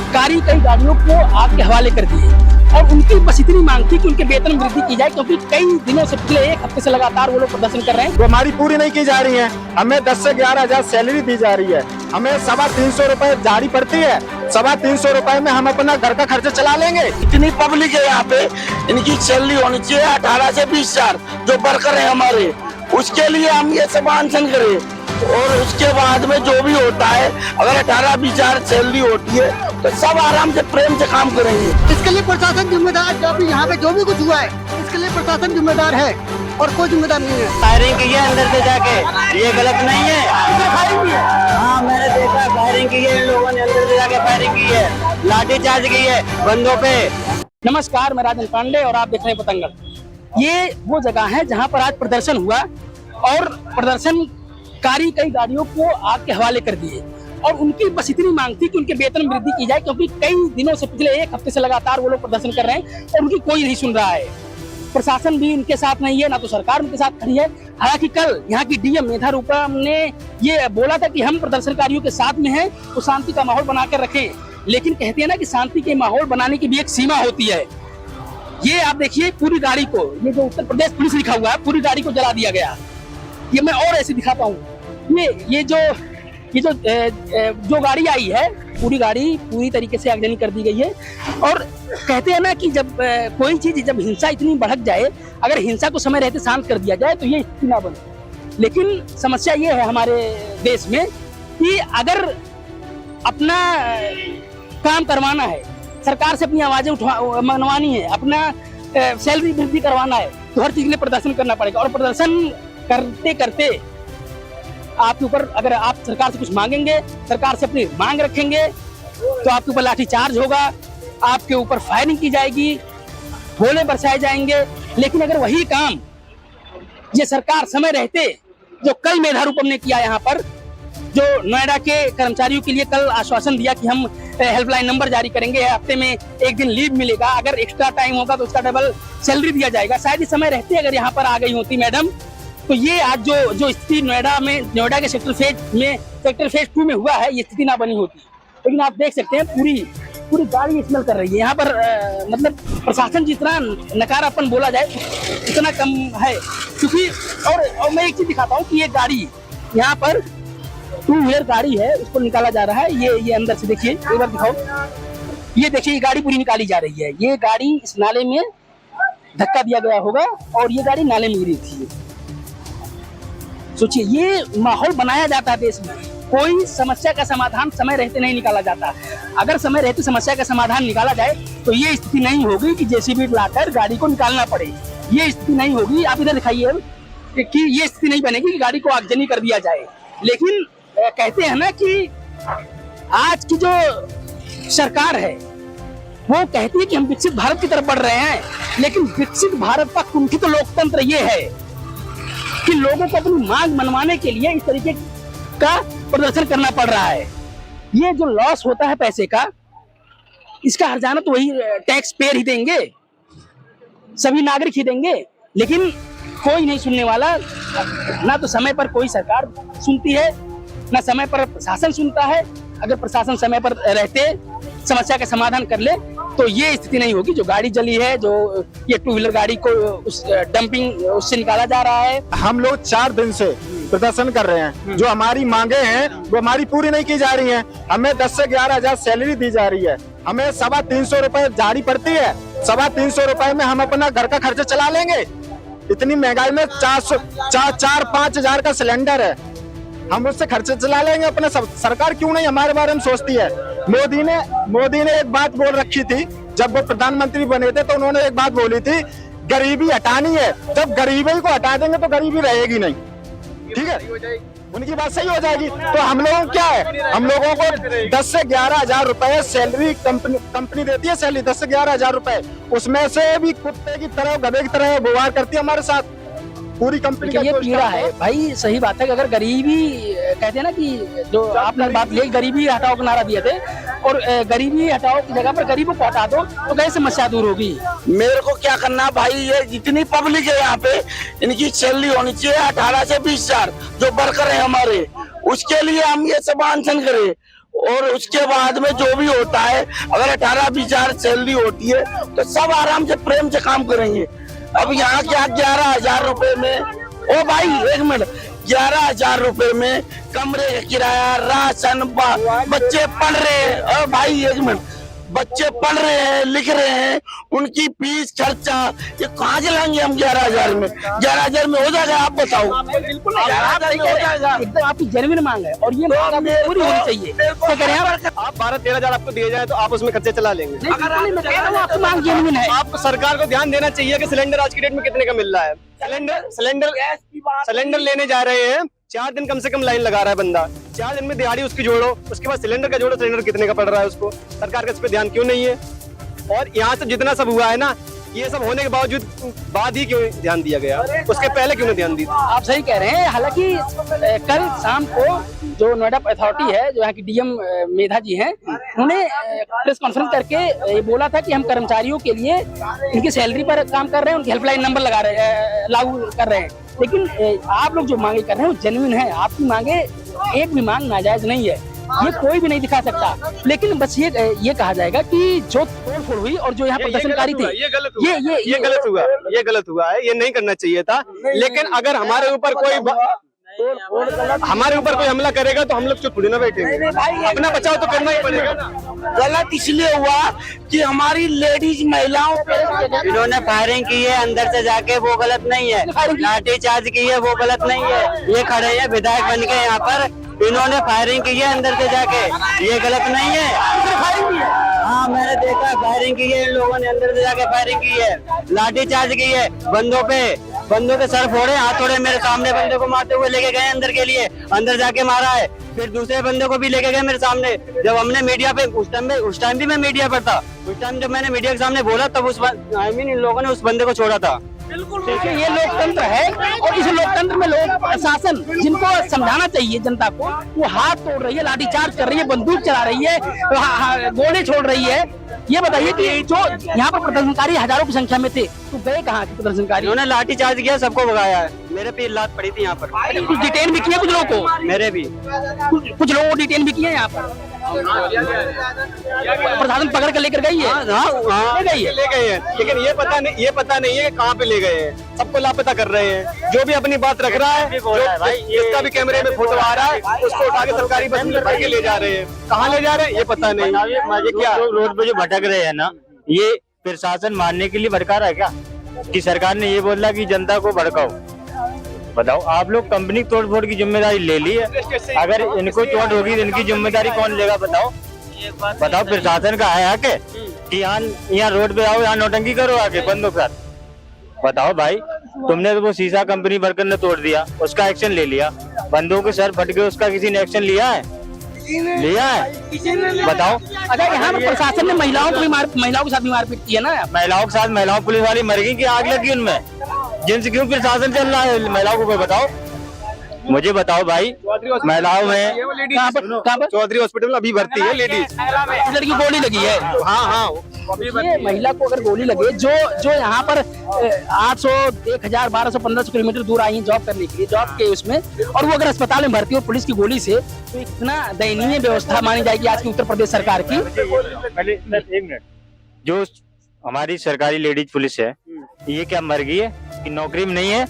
सरकारी कई गाड़ियों को आग के हवाले कर दिए और उनकी बस इतनी मांग थी कि उनके वेतन में वृद्धि की जाए, क्योंकि कई दिनों से पिछले एक हफ्ते से लगातार वो लोग प्रदर्शन कर रहे हैं। वो हमारी पूरी नहीं की जा रही है। हमें 10 से 11 हजार सैलरी दी जा रही है, हमें 350 रुपए जारी पड़ती है। 350 रुपए में हम अपना घर का खर्चा चला लेंगे। इतनी पब्लिक है यहाँ पे, इनकी सैलरी होनी चाहिए 18 से 20 हजार जो वर्कर है हमारे, उसके लिए हम ये सब अनशन करें। और उसके बाद में जो भी होता है, अगर 18-20 हजार सैलरी होती है तो सब आराम से प्रेम से काम करेंगे। इसके लिए प्रशासन जिम्मेदार, जो भी यहाँ पे जो भी कुछ हुआ है इसके लिए प्रशासन जिम्मेदार है और कोई जिम्मेदार नहीं है। फायरिंग की है अंदर से जाके, ये गलत नहीं है। हाँ मैंने देखा फायरिंग की है, इन लोगों ने अंदर से जाके फायरिंग की है, लाठीचार्ज की है बंदों पे। नमस्कार, मैं राजन पांडे और आप देख रहे हैं पतंगल। ये वो जगह है जहाँ पर आज प्रदर्शन हुआ और प्रदर्शनकारी कई गाड़ियों को आग के हवाले कर दिए और उनकी बस इतनी मांग थी कि उनके वेतन में वृद्धि की जाए, क्योंकि कई दिनों से पिछले एक हफ्ते से लगातार वो लोग प्रदर्शन कर रहे हैं और उनकी कोई नहीं सुन रहा है। प्रशासन भी इनके साथ नहीं है, ना तो सरकार उनके साथ खड़ी है। हालांकि कल यहाँ की डीएम मेधा रूपम ने ये बोला था कि हम प्रदर्शनकारियों के साथ में हैं तो शांति का माहौल बनाकर रखें, लेकिन कहते हैं ना कि शांति के माहौल बनाने की भी एक सीमा होती है। ये आप देखिए पूरी गाड़ी को, ये जो उत्तर प्रदेश पुलिस लिखा हुआ है, पूरी गाड़ी को जला दिया गया। ये मैं और ऐसे दिखाता हूँ, ये जो गाड़ी आई है, पूरी गाड़ी पूरी तरीके से आगजनी कर दी गई है। और कहते हैं ना कि जब कोई चीज, जब हिंसा इतनी भड़क जाए, अगर हिंसा को समय रहते शांत कर दिया जाए तो ये स्थिति ना बने। लेकिन समस्या ये है हमारे देश में कि अगर अपना काम करवाना है, सरकार से अपनी आवाजें मनवानी है, अपना सैलरी वृद्धि करवाना है, तो हर चीज में प्रदर्शन करना पड़ेगा। और प्रदर्शन करते करते आपके ऊपर, अगर आप सरकार से कुछ मांगेंगे, सरकार से अपनी मांग रखेंगे, तो आपके ऊपर लाठीचार्ज होगा, आपके ऊपर फायरिंग की जाएगी, गोले बरसाए जाएंगे। लेकिन अगर वही काम ये सरकार समय रहते, जो कल मेधा रूपम ने किया यहाँ पर, जो नोएडा के कर्मचारियों के लिए कल आश्वासन दिया कि हम हेल्पलाइन नंबर जारी करेंगे, हफ्ते में एक दिन लीव मिलेगा, अगर एक्स्ट्रा टाइम होगा तो उसका डबल सैलरी दिया जाएगा, शायद इस समय रहते अगर यहाँ पर आ गई होती मैडम, तो ये आज जो स्थिति नोएडा के सेक्टर फेज 2 में हुआ है, ये स्थिति ना बनी होती। लेकिन आप देख सकते हैं पूरी गाड़ी स्मेल कर रही है यहाँ पर। मतलब प्रशासन जितना नकारापन बोला जाए उतना कम है, क्योंकि और मैं एक चीज दिखाता हूँ कि ये गाड़ी यहाँ पर 2 व्हीलर गाड़ी है, उसको निकाला जा रहा है। ये अंदर से देखिए, एक बार दिखाओ, ये देखिए, ये गाड़ी पूरी निकाली जा रही है। ये गाड़ी इस नाले में धक्का दिया गया होगा और ये गाड़ी नाले में गिरी थी। सोचिए, ये माहौल बनाया जाता है देश में, कोई समस्या का समाधान समय रहते नहीं निकाला जाता। अगर समय रहते समस्या का समाधान निकाला जाए तो ये स्थिति नहीं होगी कि जेसीबी लाकर गाड़ी को निकालना पड़े। ये स्थिति नहीं होगी। आप इधर दिखाइए कि ये स्थिति नहीं बनेगी कि गाड़ी को आगजनी कर दिया जाए। लेकिन कहते हैं ना कि आज की जो सरकार है वो कहती है कि हम विकसित भारत की तरफ बढ़ रहे हैं, लेकिन विकसित भारत का कुंठित लोकतंत्र ये है कि लोगों को अपनी मांग मनवाने के लिए इस तरीके का प्रदर्शन करना पड़ रहा है। ये जो लॉस होता है पैसे का, इसका हर्जाना तो वही टैक्स पेयर ही देंगे, सभी नागरिक ही देंगे। लेकिन कोई नहीं सुनने वाला, ना तो समय पर कोई सरकार सुनती है, ना समय पर प्रशासन सुनता है। अगर प्रशासन समय पर रहते समस्या का समाधान कर ले तो ये स्थिति नहीं होगी। जो गाड़ी जली है, जो ये 2 व्हीलर गाड़ी को उस डंपिंग उससे निकाला जा रहा है। हम लोग 4 दिन से प्रदर्शन कर रहे हैं, जो हमारी मांगे हैं वो हमारी पूरी नहीं की जा रही हैं। हमें 10 से 11 हजार सैलरी दी जा रही है, हमें 350 रुपए जारी पड़ती है। 350 रुपए में हम अपना घर का खर्चा चला लेंगे। इतनी महंगाई में 4-5 हजार का सिलेंडर है, हम उससे खर्चे चला लेंगे अपने। सरकार क्यों नहीं हमारे बारे में सोचती है? मोदी ने एक बात बोल रखी थी, जब वो प्रधानमंत्री बने थे तो उन्होंने एक बात बोली थी, गरीबी हटानी है। जब गरीबी को हटा देंगे तो गरीबी रहेगी नहीं, ठीक है? उनकी बात सही हो जाएगी। तो हम लोगों को क्या है, हम लोगों को 10 से 11 हजार रुपए सैलरी कंपनी देती है, सैलरी 10 से 11 हजार रुपए, उसमें से भी कुत्ते की तरह, गधे की तरह व्यवहार करती है हमारे साथ पूरी कंपनी का। ये पीड़ा है भाई, सही बात है कि अगर गरीबी, कहते हैं ना कि जो आपने बात ली, गरीबी हटाओ का नारा दिए थे, और गरीबी हटाओ की जगह पर गरीबों को हटा दो तो कैसे समस्या दूर होगी? मेरे को क्या करना भाई, ये जितनी पब्लिक है यहाँ पे, इनकी सैलरी होनी चाहिए 18 से 20 हजार जो वर्कर है हमारे, उसके लिए हम ये सब अनशन करें। और उसके बाद में जो भी होता है, अगर 18-20 हजार सैलरी होती है तो सब आराम से प्रेम से काम करेंगे। अब यहाँ क्या 11,000 रुपए में, ओ भाई एक मिनट, 11,000 रुपए में कमरे का किराया, राशन, बच्चे पढ़ रहे हैं, ओ भाई एक मिनट, बच्चे पढ़ रहे हैं, लिख रहे हैं, उनकी फीस खर्चा, ये कहाँ से लाएंगे हम 11,000 में? 11,000 में हो जाएगा? आप बताओ। बिल्कुल एकदम आपकी जेन्युइन मांग है और ये मांग आपकी पूरी होनी चाहिए। क्या करें आप 12-13 हजार आपको दिए जाए तो आप उसमें खर्चे चला लेंगे। मैं कह रहा हूँ आपकी मांग जेन्युइन है। आप सरकार को ध्यान देना चाहिए कि सिलेंडर आज की डेट में कितने का मिल रहा है। सिलेंडर लेने जा रहे हैं, 4 दिन कम से कम लाइन लगा रहा है बंदा। 4 दिन में दिहाड़ी उसकी जोड़ो, उसके बाद सिलेंडर का जोड़ो, सिलेंडर कितने का पड़ रहा है उसको। सरकार का इस पे ध्यान क्यों नहीं है? और यहाँ से जितना सब हुआ है ना, ये सब होने के बावजूद बाद ही क्यों ध्यान दिया गया, उसके पहले क्यों नहीं ध्यान दिया? आप सही कह रहे हैं। हालांकि कल शाम को जो नोएडा अथॉरिटी है, जो यहाँ की डीएम मेधा जी हैं, उन्होंने प्रेस कॉन्फ्रेंस करके ये बोला था कि हम कर्मचारियों के लिए इनकी सैलरी पर काम कर रहे हैं, उनकी हेल्पलाइन नंबर लगा रहे हैं, लागू कर रहे हैं। लेकिन आप लोग जो मांगे कर रहे हैं वो जेन्युइन है। आपकी मांगे एक भी मांग नाजायज नहीं है, ये कोई भी नहीं दिखा सकता। लेकिन बस ये कहा जाएगा कि जो तोड़फोड़ हुई और जो यहाँ प्रदर्शनकारी थे, ये गलत हुआ है, ये नहीं करना चाहिए था। लेकिन अगर हमारे ऊपर कोई हमला करेगा तो हम लोग चुप थोड़ी ना बैठेंगे, अपना बचाव तो करना ही पड़ेगा ना। गलत इसलिए हुआ कि हमारी लेडीज महिलाओं पे इन्होंने फायरिंग की है अंदर से जाके, वो गलत नहीं है। लाठी चार्ज की है, वो गलत नहीं है। ये खड़े हैं विधायक बन के यहाँ पर, इन्होंने फायरिंग की है अंदर से जाके, ये गलत नहीं है। हाँ मैंने देखा फायरिंग की है, इन लोगों ने अंदर से जाके फायरिंग की है, लाठी चार्ज की है, बंदों के सर फोड़े, हाथ तोड़े। मेरे सामने बंदे को मारते हुए लेके गए अंदर के लिए, अंदर जाके मारा है। फिर दूसरे बंदे को भी लेके गए मेरे सामने। जब हमने मीडिया पे उस टाइम भी मैं मीडिया पर था, उस टाइम जब मैंने मीडिया के सामने बोला तब इन लोगों ने उस बंदे को छोड़ा था। देखिए ये लोकतंत्र है और इस लोकतंत्र में लोग प्रशासन जिनको समझाना चाहिए जनता को, वो हाथ तोड़ रही है, लाठीचार्ज कर रही है, बंदूक चला रही है, गोले छोड़ रही है। ये बताइए कि जो यहाँ पर प्रदर्शनकारी हजारों की संख्या में थे तो गए कहाँ थे प्रदर्शनकारी? उन्होंने लाठी चार्ज किया, सबको भगाया है। मेरे पे लात पड़ी थी यहाँ पर। कुछ डिटेन भी किया कुछ लोगों को? मेरे भी कुछ लोगों को डिटेन भी किया यहाँ पर। प्रशासन पकड़ कर लेकर गई है। ले गए हैं, लेकिन ये पता नहीं है कहाँ पे ले गए हैं। सबको लापता कर रहे हैं। जो भी अपनी बात रख रहा है, जिसका भी कैमरे में फोटो आ रहा है, उसको उठा के सरकारी बस में भर के ले जा रहे हैं। कहाँ ले जा रहे हैं ये पता नहीं। ये क्या रोड पे जो भटक रहे हैं ना, ये प्रशासन मारने के लिए भड़का रहा है क्या? कि सरकार ने ये बोला कि जनता को भड़काओ। बताओ आप लोग कंपनी तोड़फोड़ की जिम्मेदारी ले ली है, अगर इनको चोट होगी तो इनकी जिम्मेदारी कौन लेगा? बताओ प्रशासन का है हक कि यहाँ रोड पे आओ, यहाँ नौटंकी करो आके बंदों के साथ। बताओ भाई, तुमने तो वो शीशा कंपनी वर्कर ने तोड़ दिया, उसका एक्शन ले लिया। बंदों के सर फट गए, उसका किसी ने एक्शन लिया है? बताओ। अच्छा यहाँ पर प्रशासन ने महिलाओं के साथ भी मारपीट की है ना? महिलाओं के साथ महिलाओं पुलिस वाली मर गई कि आग लगी उनमें? जिनसे क्यों प्रशासन चल रहा है महिलाओं को? कोई बताओ, मुझे बताओ भाई। महिलाओं में कहाँ पर? चौधरी हॉस्पिटल में अभी भर्ती है लेडीज। लड़की गोली लगी है। हाँ। ये महिला को अगर गोली लगे, जो यहाँ पर 800, 1000, 1200, 1500 किलोमीटर दूर आई है जॉब करने के लिए, जॉब के उसमें, और वो अगर अस्पताल में भर्ती हो पुलिस की गोली से, तो इतना दयनीय व्यवस्था मानी जाएगी आज की उत्तर प्रदेश सरकार की। पहले एक मिनट, जो हमारी सरकारी लेडीज पुलिस है, ये क्या मर गई है कि नौकरी में नहीं है?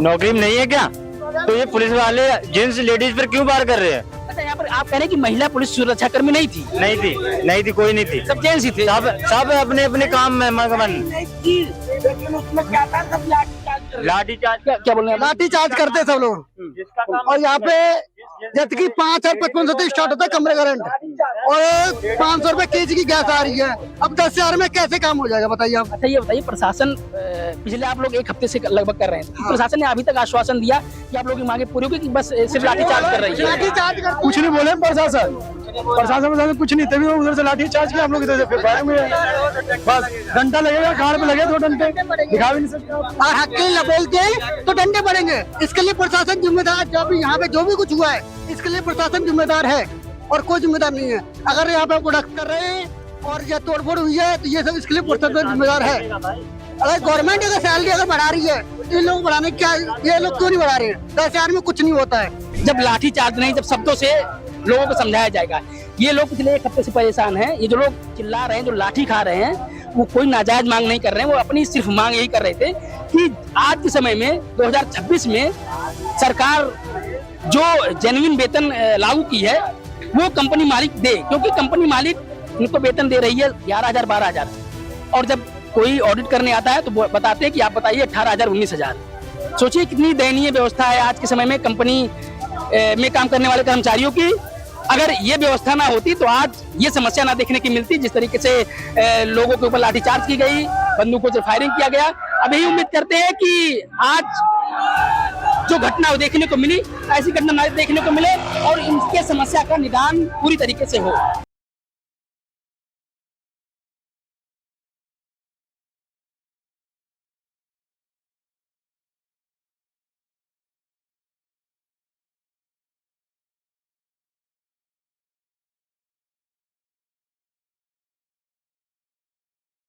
नौकरी में नहीं है क्या? तो ये पुलिस वाले जेंट्स लेडीज पर क्यों वार कर रहे हैं? अच्छा यहाँ पर आप कह रहे हैं कि महिला पुलिस सुरक्षा कर्मी नहीं थी? नहीं थी, कोई नहीं थी, सब जेंट्स ही थे। सब अपने अपने काम में मगन। लाठी चार्ज क्या बोल रहे हैं? लाठी चार्ज करते सब लोग। और यहाँ पे जैसे कि 5 और 55 से स्टार्ट होता है कमरे का रेंट, और 500 रुपए केजी की गैस आ रही है। अब 10,000 में कैसे काम हो जाएगा बताइए आप? अच्छा ये बताइए, प्रशासन पिछले आप लोग 1 हफ्ते से लगभग कर रहे हैं, प्रशासन ने अभी तक आश्वासन दिया कि आप लोग की मांगे पूरी होगी कि बस सिर्फ लाठीचार्ज कर रही है? कुछ नहीं बोले प्रशासन कुछ नहीं, तभी उधर से लाठी चार्ज किया, हम लोग इधर से फिर फायर में बस घंटा लगेगा, कार पे लगे 2 घंटे, दिखा भी नहीं सकते। और हक के लिए बोलते हैं तो डंडे पड़ेंगे। इसके लिए प्रशासन जिम्मेदार, जब यहाँ पे जो भी कुछ हुआ है इसके लिए प्रशासन जिम्मेदार है और कोई जिम्मेदार नहीं है। अगर यहाँ पे प्रोडक्ट कर रहे हैं और ये तोड़फोड़ हुई है तो ये सब इसके लिए प्रशासन जिम्मेदार है। अगर गवर्नमेंट अगर सैलरी अगर बढ़ा रही है तो इन लोग बढ़ाने क्या, ये लोग क्यों नहीं बढ़ा रहे हैं? 10,000 में कुछ नहीं होता है। जब लाठी चार्ज नहीं, जब शब्दों से लोगों को समझाया जाएगा, ये लोग पिछले एक हफ्ते से परेशान हैं। ये जो लोग चिल्ला रहे हैं, जो लाठी खा रहे हैं, वो कोई नाजायज मांग नहीं कर रहे हैं। वो अपनी सिर्फ मांग यही कर रहे थे कि आज के समय में 2026 में सरकार जो जेन्युइन वेतन लागू की है वो कंपनी मालिक दे, क्योंकि कंपनी मालिक उनको वेतन दे रही है 11,000 12,000, और जब कोई ऑडिट करने आता है तो बताते हैं कि आप बताइए 18,000 19,000। सोचिए कितनी दयनीय व्यवस्था है आज के समय में कंपनी में काम करने वाले कर्मचारियों की। अगर ये व्यवस्था ना होती तो आज ये समस्या ना देखने की मिलती, जिस तरीके से लोगों के ऊपर लाठीचार्ज की गई, बंदूकों से फायरिंग किया गया। अब यही उम्मीद करते हैं कि आज जो घटना देखने को मिली, ऐसी घटना ना देखने को मिले और इनके समस्या का निदान पूरी तरीके से हो।